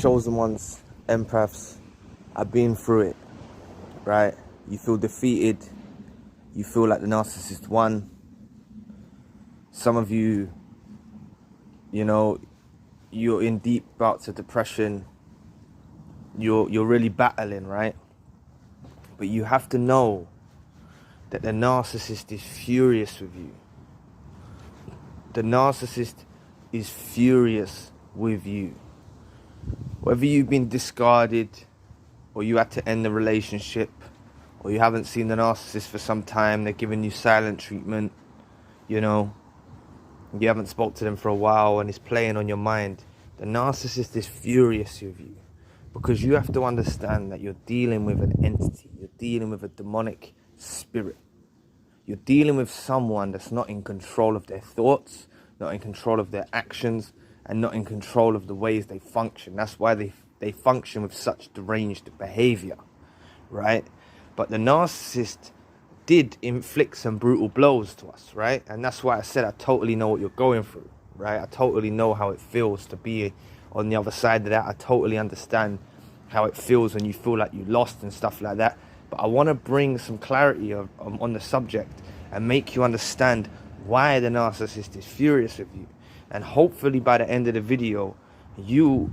chosen ones, empaths, have been through it, right? You feel defeated. You feel like the narcissist won. Some of you, you know, you're in deep bouts of depression. You're really battling, right? But you have to know that the narcissist is furious with you. The narcissist is furious with you. Whether you've been discarded, or you had to end the relationship, or you haven't seen the narcissist for some time, they're giving you silent treatment, you know, you haven't spoke to them for a while and it's playing on your mind, the narcissist is furious with you. Because you have to understand that you're dealing with an entity. You're dealing with a demonic spirit. You're dealing with someone that's not in control of their thoughts, not in control of their actions, and not in control of the ways they function. That's why they function with such deranged behavior, right? But the narcissist did inflict some brutal blows to us, right? And that's why I said I totally know what you're going through, right? I totally know how it feels to be on the other side of that. I totally understand how it feels when you feel like you lost and stuff like that. But I want to bring some clarity on the subject and make you understand why the narcissist is furious with you. And hopefully by the end of the video,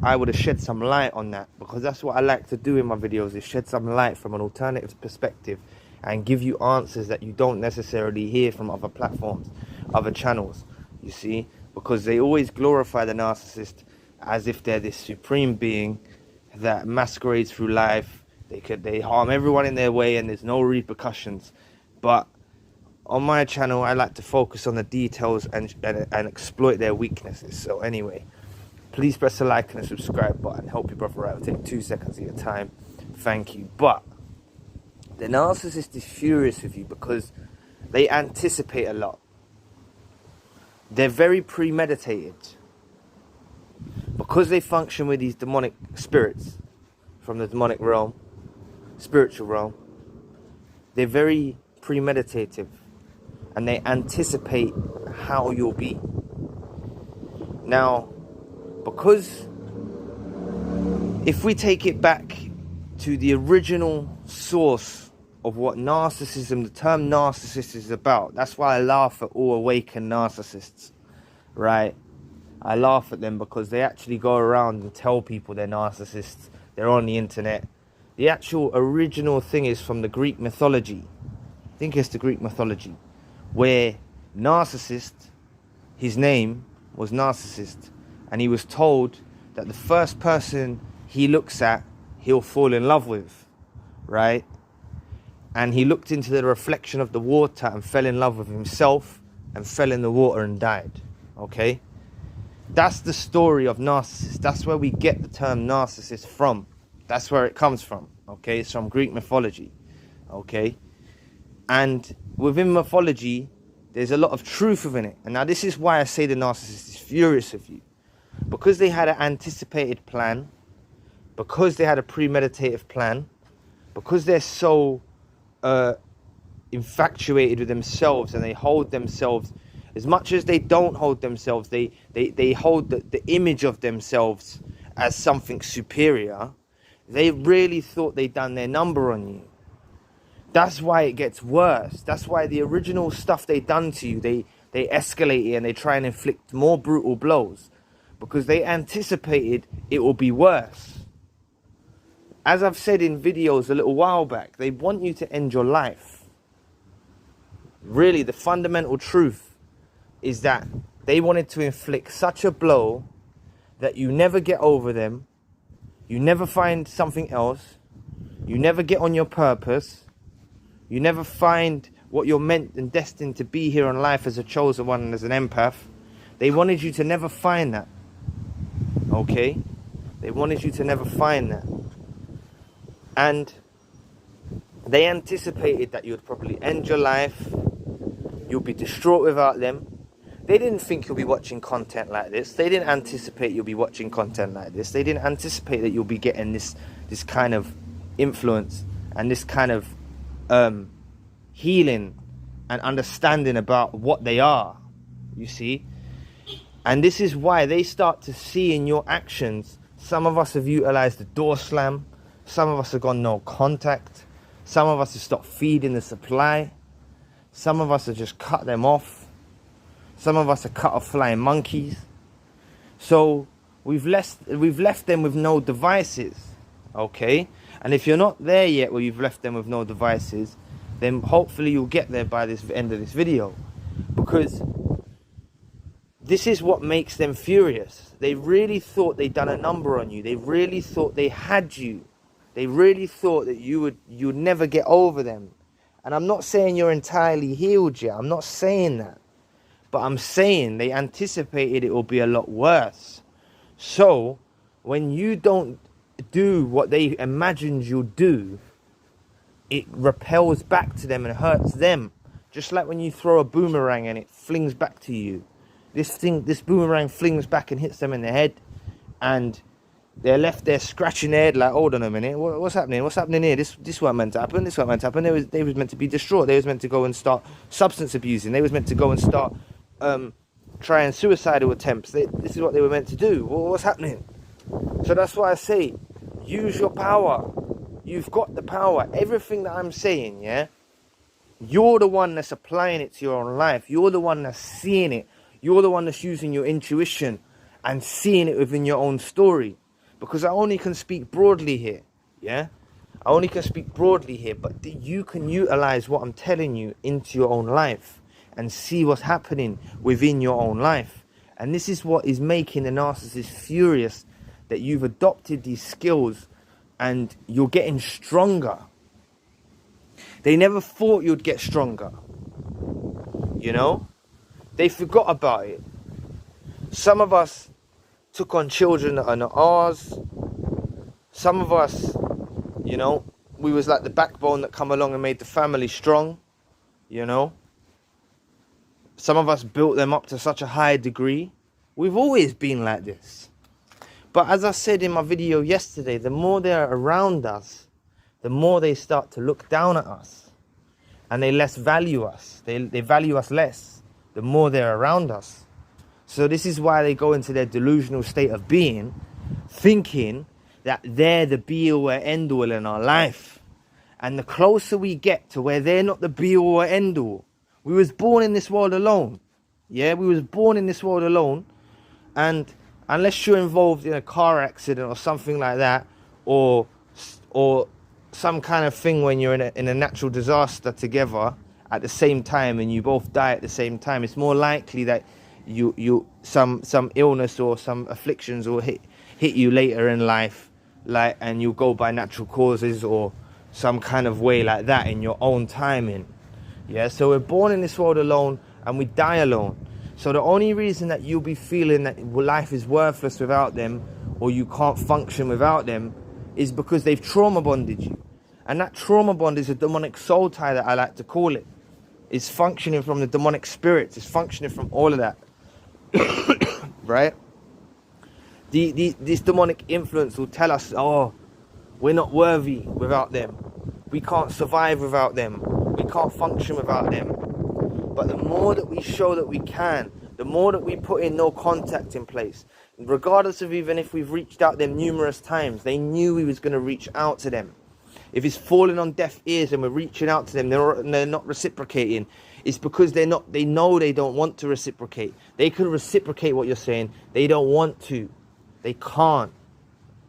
I would have shed some light on that, because that's what I like to do in my videos, is shed some light from an alternative perspective and give you answers that you don't necessarily hear from other platforms, other channels, you see, because they always glorify the narcissist as if they're this supreme being that masquerades through life. They harm everyone in their way and there's no repercussions. But on my channel, I like to focus on the details and exploit their weaknesses. So anyway, please press the like and the subscribe button. Help your brother out. Take 2 seconds of your time. Thank you. But the narcissist is furious with you because they anticipate a lot. They're very premeditated. Because they function with these demonic spirits from the demonic realm, spiritual realm, they're very premeditative and they anticipate how you'll be. Now, because if we take it back to the original source of what narcissism, the term narcissist is about, that's why I laugh at all awakened narcissists, right? I laugh at them because they actually go around and tell people they're narcissists. They're on the internet. The actual original thing is from the Greek mythology. I think it's the Greek mythology, where Narcissist, his name was Narcissist, and he was told that the first person he looks at, he'll fall in love with, right? And he looked into the reflection of the water and fell in love with himself and fell in the water and died, okay? That's the story of Narcissist. That's where we get the term narcissist from. That's where it comes from, okay? It's from Greek mythology, okay? And within mythology, there's a lot of truth within it. And now this is why I say the narcissist is furious with you. Because they had an anticipated plan, because they had a premeditative plan, because they're so infatuated with themselves and they hold themselves, as much as they don't hold themselves, they hold the image of themselves as something superior. They really thought they'd done their number on you. That's why it gets worse. That's why the original stuff they done to you, they escalate it and they try and inflict more brutal blows. Because they anticipated it will be worse. As I've said in videos a little while back, they want you to end your life. Really, the fundamental truth is that they wanted to inflict such a blow that you never get over them, you never find something else, you never get on your purpose, you never find what you're meant and destined to be here on life as a chosen one and as an empath. They wanted you to never find that, okay? They wanted you to never find that. And they anticipated that you would probably end your life, you'll be distraught without them. They didn't think you'll be watching content like this. They didn't anticipate you'll be watching content like this. They didn't anticipate that you'll be getting this kind of influence and this kind of healing and understanding about what they are, you see. And this is why they start to see in your actions Some of us have utilized the door slam. Some of us have gone no contact. Some of us have stopped feeding the supply. Some of us have just cut them off. Some of us have cut off flying monkeys. So we've left them with no devices, okay? And if you're not there yet where you've left them with no devices, then hopefully you'll get there by this end of this video. Because this is what makes them furious. They really thought they'd done a number on you. They really thought they had you. They really thought that you would never get over them. And I'm not saying you're entirely healed yet. I'm not saying that. But I'm saying they anticipated it will be a lot worse. So when you don't do what they imagined you'll do, it repels back to them and hurts them. Just like when you throw a boomerang and it flings back to you. This boomerang flings back and hits them in the head, and they're left there scratching their head like, hold on a minute, what's happening? What's happening here? This wasn't meant to happen. This wasn't meant to happen. They was meant to be distraught. They was meant to go and start substance abusing. They was meant to go and start trying suicidal attempts. This is what they were meant to do. What's happening? So that's why I say, use your power. You've got the power. Everything that I'm saying, yeah, you're the one that's applying it to your own life. You're the one that's seeing it. You're the one that's using your intuition and seeing it within your own story. Because I only can speak broadly here, yeah? I only can speak broadly here, but you can utilize what I'm telling you into your own life and see what's happening within your own life. And this is what is making the narcissist furious, that you've adopted these skills and you're getting stronger. They never thought you'd get stronger, you know? They forgot about it. Some of us took on children that are not ours. Some of us, you know, we was like the backbone that come along and made the family strong, you know. Some of us built them up to such a high degree. We've always been like this. But as I said in my video yesterday, the more they're around us, the more they start to look down at us. And they less value us. They value us less the more they're around us. So this is why they go into their delusional state of being, thinking that they're the be-all or end-all in our life. And the closer we get to where they're not the be-all or end-all, we was born in this world alone. Yeah, we was born in this world alone. And unless you're involved in a car accident or something like that, or some kind of thing when you're in a natural disaster together at the same time and you both die at the same time, it's more likely that some illness or some afflictions will hit you later in life, like, and you'll go by natural causes or some kind of way like that in your own timing. Yeah, so we're born in this world alone and we die alone. So the only reason that you'll be feeling that life is worthless without them, or you can't function without them, is because they've trauma bonded you. And that trauma bond is a demonic soul tie, that I like to call it. It's functioning from the demonic spirits. It's functioning from all of that. Right? This demonic influence will tell us, oh, we're not worthy without them. We can't survive without them. We can't function without them. But the more that we show that we can, the more that we put in no contact in place, regardless of even if we've reached out them numerous times, they knew we was going to reach out to them. If it's falling on deaf ears and we're reaching out to them, they're not reciprocating, it's because they know they don't want to reciprocate. They could reciprocate what you're saying. They don't want to. They can't.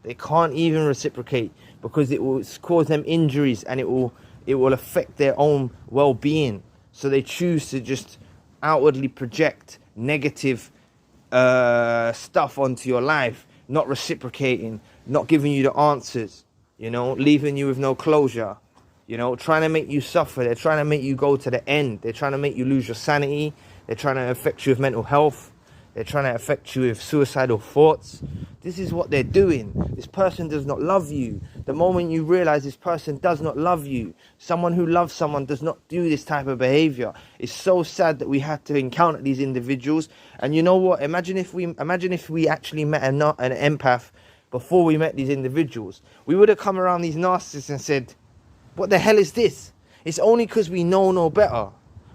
They can't even reciprocate because it will cause them injuries and it will affect their own well-being. So they choose to just outwardly project negative stuff onto your life, not reciprocating, not giving you the answers, you know, leaving you with no closure, you know, trying to make you suffer. They're trying to make you go to the end. They're trying to make you lose your sanity. They're trying to affect you with mental health. They're trying to affect you with suicidal thoughts. This is what they're doing. This person does not love you. The moment you realize this person does not love you, someone who loves someone does not do this type of behavior. It's so sad that we had to encounter these individuals. And you know what? Imagine if we actually met an empath before we met these individuals. We would have come around these narcissists and said, what the hell is this? It's only because we know no better.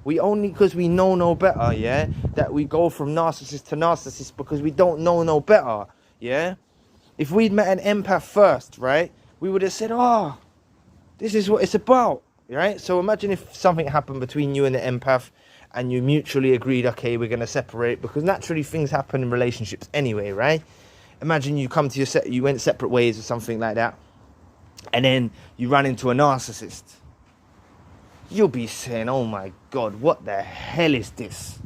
Because we know no better, yeah, that we go from narcissist to narcissist, because we don't know no better, yeah. If we'd met an empath first, right, we would have said, oh, this is what it's about, right? So imagine if something happened between you and the empath and you mutually agreed, okay, we're going to separate, because naturally things happen in relationships anyway, right? Imagine you come to you went separate ways or something like that, and then you run into a narcissist. You'll be saying, oh my God, what the hell is this?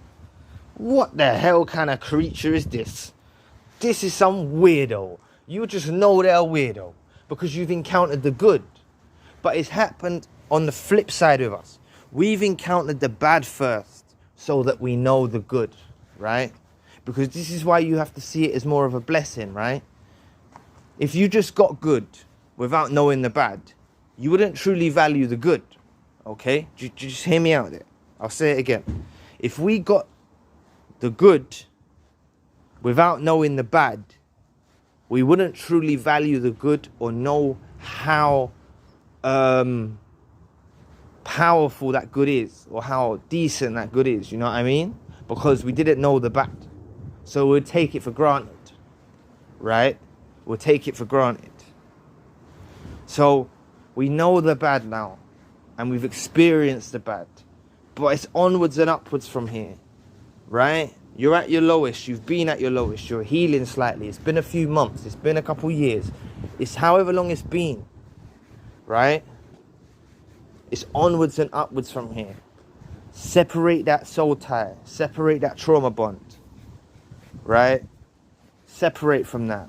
What the hell kind of creature is this? This is some weirdo. You just know they're a weirdo because you've encountered the good. But it's happened on the flip side of us. We've encountered the bad first so that we know the good, right? Because this is why you have to see it as more of a blessing, right? If you just got good without knowing the bad, you wouldn't truly value the good, okay? Just hear me out there. I'll say it again. If we got the good without knowing the bad, we wouldn't truly value the good or know how powerful that good is or how decent that good is, you know what I mean? Because we didn't know the bad. So we'd take it for granted, right? We'll take it for granted. So we know the bad now and we've experienced the bad, but it's onwards and upwards from here, right? You're at your lowest, you've been at your lowest, you're healing slightly, it's been a few months, it's been a couple years, it's however long it's been, right? It's onwards and upwards from here. Separate that soul tie, separate that trauma bond, right? Separate from that.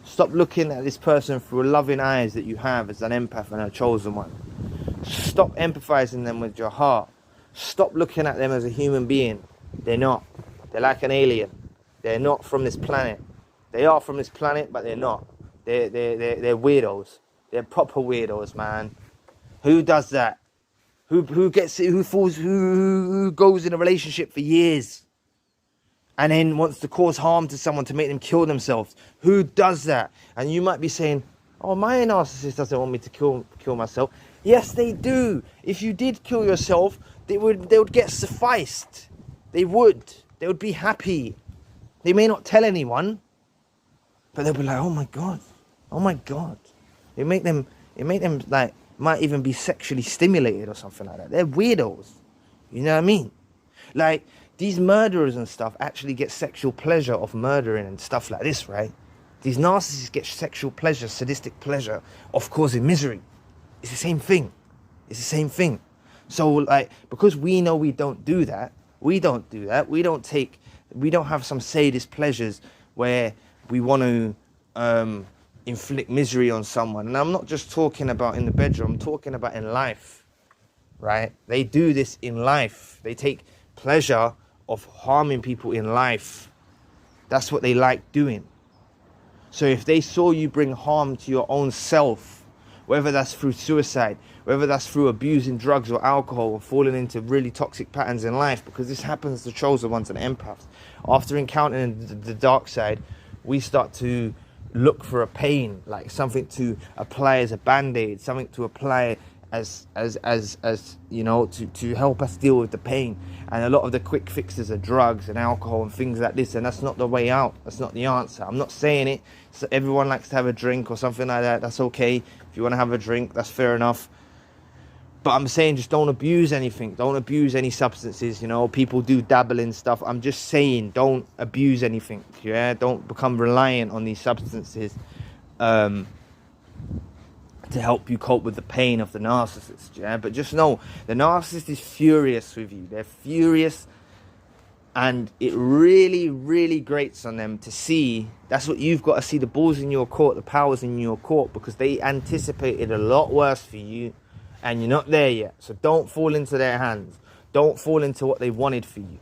Stop looking at this person through loving eyes that you have as an empath and a chosen one. Stop empathizing them with your heart. Stop looking at them as a human being. They're not. They're like an alien. They're not from this planet. They are from this planet, but they're not. They're weirdos. They're proper weirdos, man. Who does that? Who goes in a relationship for years and then wants to cause harm to someone to make them kill themselves? Who does that? And you might be saying, oh, my narcissist doesn't want me to kill myself. Yes, they do. If you did kill yourself, they would get sufficed. They would be happy. They may not tell anyone, but they'll be like, oh my God. It make them like, might even be sexually stimulated or something like that. They're weirdos. You know what I mean? Like, these murderers and stuff actually get sexual pleasure of murdering and stuff like this, right? These narcissists get sexual pleasure, sadistic pleasure of causing misery. It's the same thing. So, like, because we know we don't do that, we don't have some sadist pleasures where we want to inflict misery on someone. And I'm not just talking about in the bedroom, I'm talking about in life, right? They do this in life. They take pleasure of harming people in life. That's what they like doing. So if they saw you bring harm to your own self, whether that's through suicide, whether that's through abusing drugs or alcohol or falling into really toxic patterns in life, because this happens to chosen ones and empaths. After encountering the dark side, we start to look for a pain, like something to apply as a band-aid, something to apply as you know, to help us deal with the pain. And a lot of the quick fixes are drugs and alcohol and things like this, and that's not the way out. That's not the answer. I'm not saying it. So everyone likes to have a drink or something like that. That's okay. If you want to have a drink, that's fair enough. But I'm saying just don't abuse anything. Don't abuse any substances. You know, people do dabble in stuff. I'm just saying don't abuse anything. Yeah, don't become reliant on these substances to help you cope with the pain of the narcissist. Yeah, but just know the narcissist is furious with you. They're furious, and it really, really grates on them to see. That's what you've got to see: the balls in your court, the powers in your court, because they anticipated a lot worse for you. And you're not there yet. So don't fall into their hands. Don't fall into what they wanted for you.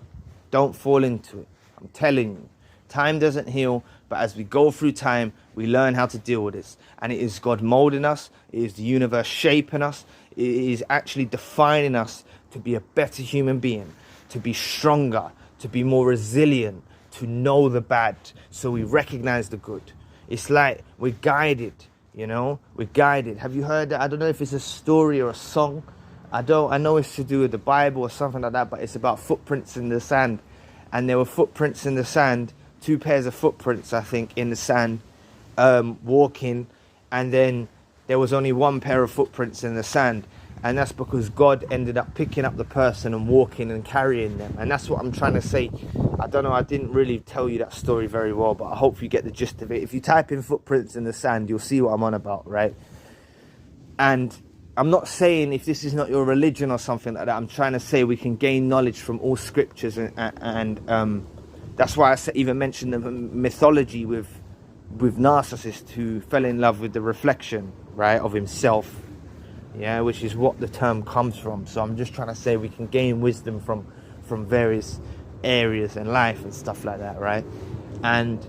Don't fall into it. I'm telling you. Time doesn't heal. But as we go through time, we learn how to deal with this. And it is God molding us. It is the universe shaping us. It is actually defining us to be a better human being. To be stronger. To be more resilient. To know the bad. So we recognize the good. It's like we're guided. You know, we're guided. Have you heard that? I don't know if it's a story or a song. I know it's to do with the Bible or something like that, but it's about footprints in the sand. And there were footprints in the sand, 2 pairs of footprints, I think, in the sand. walking, and then there was only one pair of footprints in the sand, and that's because God ended up picking up the person and walking and carrying them. And that's what I'm trying to say. I don't know, I didn't really tell you that story very well, but I hope you get the gist of it. If you type in footprints in the sand, you'll see what I'm on about, right? And I'm not saying if this is not your religion or something like that. I'm trying to say we can gain knowledge from all scriptures, and that's why I even mentioned the mythology with Narcissist, who fell in love with the reflection, right, of himself, yeah, which is what the term comes from. So I'm just trying to say we can gain wisdom from various areas in life and stuff like that, right? And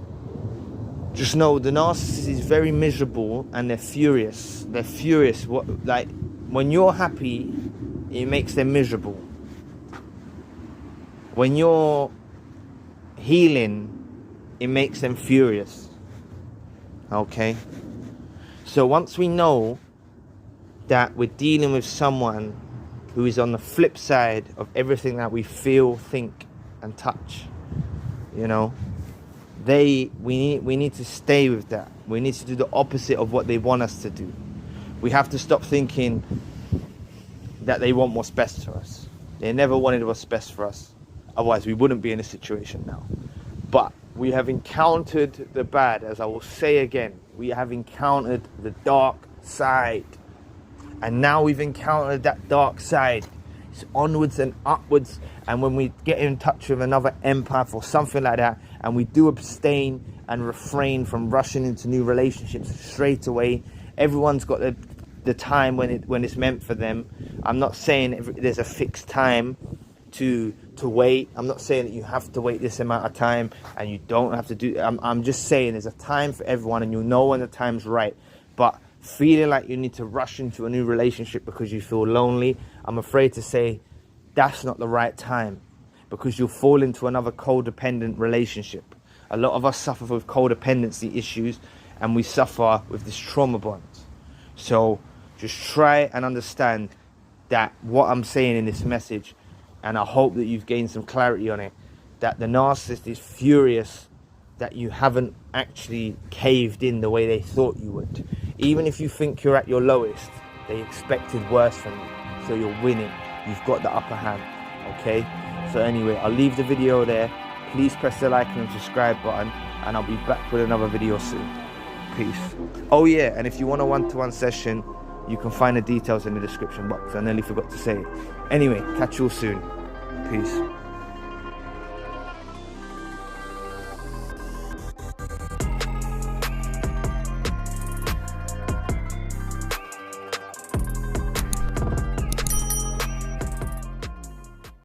just know the narcissist is very miserable, and they're furious. They're furious. Like when you're happy, it makes them miserable. When you're healing, it makes them furious. Okay? So once we know that we're dealing with someone who is on the flip side of everything that we feel, think, and touch, you know, we need to stay with that. We need to do the opposite of what they want us to do. We have to stop thinking that they want what's best for us. They never wanted what's best for us. Otherwise, we wouldn't be in this situation now. But we have encountered the bad, as I will say again. We have encountered the dark side. And now we've encountered that dark side. It's onwards and upwards. And when we get in touch with another empath or something like that, and we do abstain and refrain from rushing into new relationships straight away, everyone's got the time when it's meant for them. I'm not saying there's a fixed time to wait. I'm not saying that you have to wait this amount of time and you don't have to do. I'm just saying there's a time for everyone, and you'll know when the time's right. But feeling like you need to rush into a new relationship because you feel lonely, I'm afraid to say that's not the right time, because you'll fall into another codependent relationship. A lot of us suffer with codependency issues, and we suffer with this trauma bond. So just try and understand that what I'm saying in this message, and I hope that you've gained some clarity on it, that the narcissist is furious that you haven't actually caved in the way they thought you would. Even if you think you're at your lowest, they expected worse from you. So you're winning. You've got the upper hand. Okay? So anyway, I'll leave the video there. Please press the like and subscribe button, and I'll be back with another video soon. Peace. Oh yeah, and if you want a one-to-one session, you can find the details in the description box. I nearly forgot to say it. Anyway, catch you all soon. Peace.